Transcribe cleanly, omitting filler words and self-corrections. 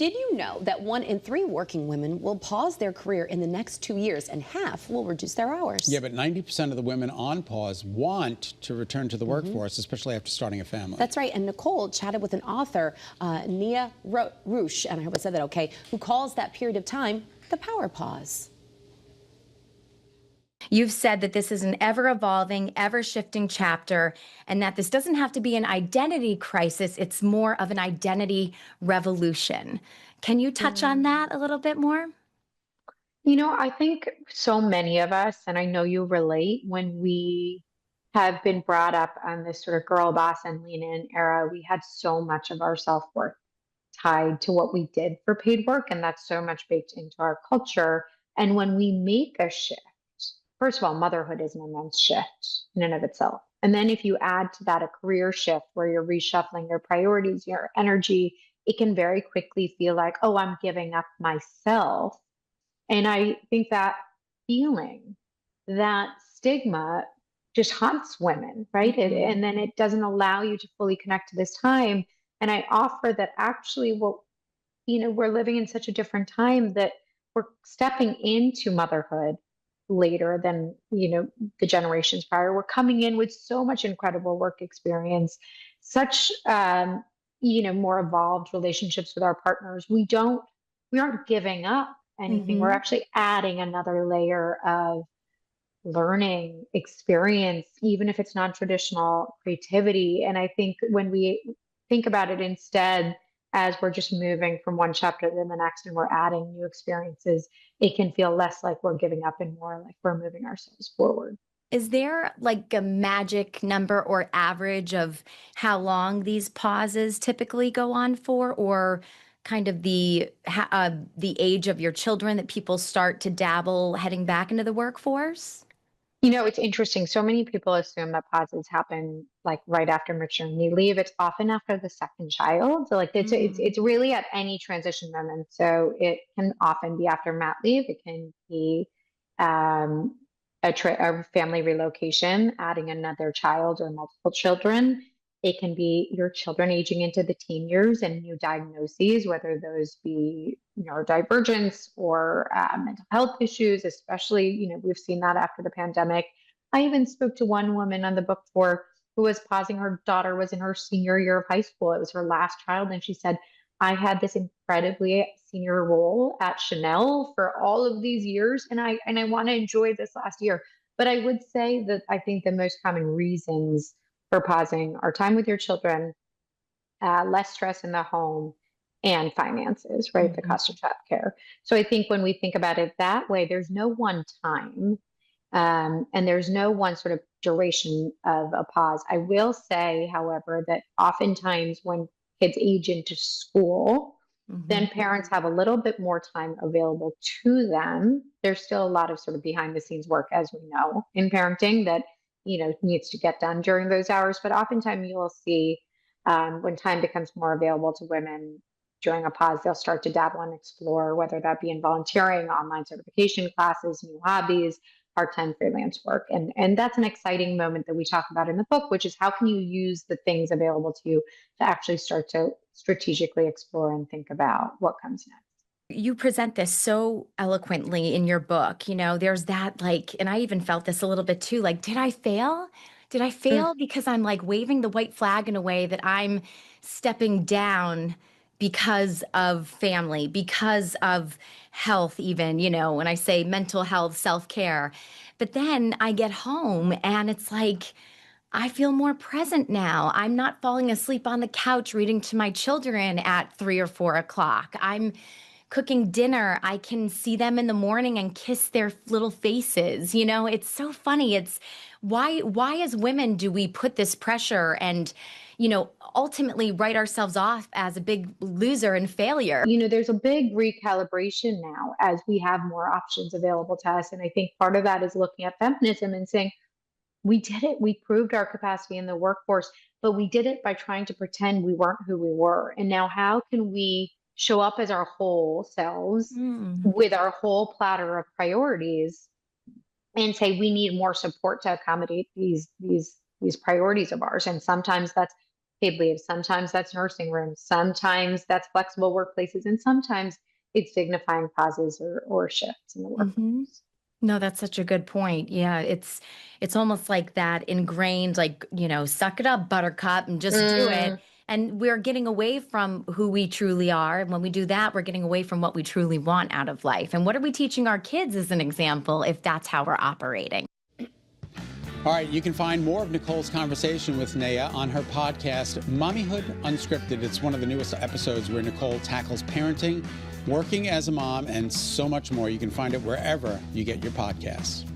Did you know that 1 in 3 working women will pause their career in the next 2 years and half will reduce their hours? Yeah, but 90% of the women on pause want to return to the workforce, especially after starting a family. That's right. And Nicole chatted with an author, Neha Ruch, and I hope I said that okay, who calls that period of time the power pause. You've said that this is an ever-evolving, ever-shifting chapter, and that this doesn't have to be an identity crisis. It's more of an identity revolution. Can you touch on that a little bit more? I think so many of us, and I know you relate, when we have been brought up on this sort of girl boss and lean in era, we had so much of our self-worth tied to what we did for paid work, and that's so much baked into our culture. And when we make a shift, first of all, motherhood is an immense shift in and of itself. And then if you add to that a career shift where you're reshuffling your priorities, your energy, it can very quickly feel like, oh, I'm giving up myself. And I think that feeling, that stigma just haunts women, right? And then it doesn't allow you to fully connect to this time. And I offer that actually, we're living in such a different time that we're stepping into motherhood later than, the generations prior. We're coming in with so much incredible work experience, such, more evolved relationships with our partners. We aren't giving up anything. We're actually adding another layer of learning experience, even if it's non-traditional creativity. And I think when we think about it instead as we're just moving from one chapter to the next and we're adding new experiences, it can feel less like we're giving up and more like we're moving ourselves forward. Is there like a magic number or average of how long these pauses typically go on for, or kind of the age of your children that people start to dabble heading back into the workforce? It's interesting. So many people assume that pauses happen like right after maternity leave. It's often after the second child. So like it's really at any transition moment. So it can often be after mat leave. It can be um, a family relocation, adding another child or multiple children. It can be your children aging into the teen years and new diagnoses, whether those be neurodivergence or mental health issues, especially, we've seen that after the pandemic. I even spoke to one woman on the book tour who was pausing. Her daughter was in her senior year of high school. It was her last child. And she said, I had this incredibly senior role at Chanel for all of these years, and I want to enjoy this last year. But I would say that I think the most common reasons for pausing are time with your children, less stress in the home, and finances, right? The cost of childcare. So I think when we think about it that way, there's no one time, and there's no one sort of duration of a pause. I will say, however, that oftentimes when kids age into school, then parents have a little bit more time available to them. There's still a lot of sort of behind the scenes work, as we know, in parenting that needs to get done during those hours. But oftentimes you will see when time becomes more available to women during a pause, they'll start to dabble and explore, whether that be in volunteering, online certification classes, new hobbies, part-time freelance work. And that's an exciting moment that we talk about in the book, which is how can you use the things available to you to actually start to strategically explore and think about what comes next. You present this so eloquently in your book. There's that, like, and I even felt this a little bit too, like, did I fail? Did I fail because I'm like waving the white flag in a way that I'm stepping down because of family, because of health, even, when I say mental health, self-care. But then I get home and it's like, I feel more present now. I'm not falling asleep on the couch reading to my children at 3 or 4 o'clock. I'm cooking dinner. I can see them in the morning and kiss their little faces. It's so funny. It's why as women do we put this pressure and, ultimately write ourselves off as a big loser and failure? There's a big recalibration now as we have more options available to us. And I think part of that is looking at feminism and saying, we did it. We proved our capacity in the workforce, but we did it by trying to pretend we weren't who we were. And now how can we show up as our whole selves with our whole platter of priorities and say we need more support to accommodate these priorities of ours? And sometimes that's paid leave. Sometimes that's nursing rooms. Sometimes that's flexible workplaces. And sometimes it's dignifying pauses or shifts in the Hmm. workforce. No, that's such a good point. Yeah, it's almost like that ingrained, like, suck it up, buttercup, and just do it. Mm, And we're getting away from who we truly are. And when we do that, we're getting away from what we truly want out of life. And what are we teaching our kids as an example if that's how we're operating? All right, you can find more of Nicole's conversation with Neha on her podcast, Mommyhood Unscripted. It's one of the newest episodes where Nicole tackles parenting, working as a mom, and so much more. You can find it wherever you get your podcasts.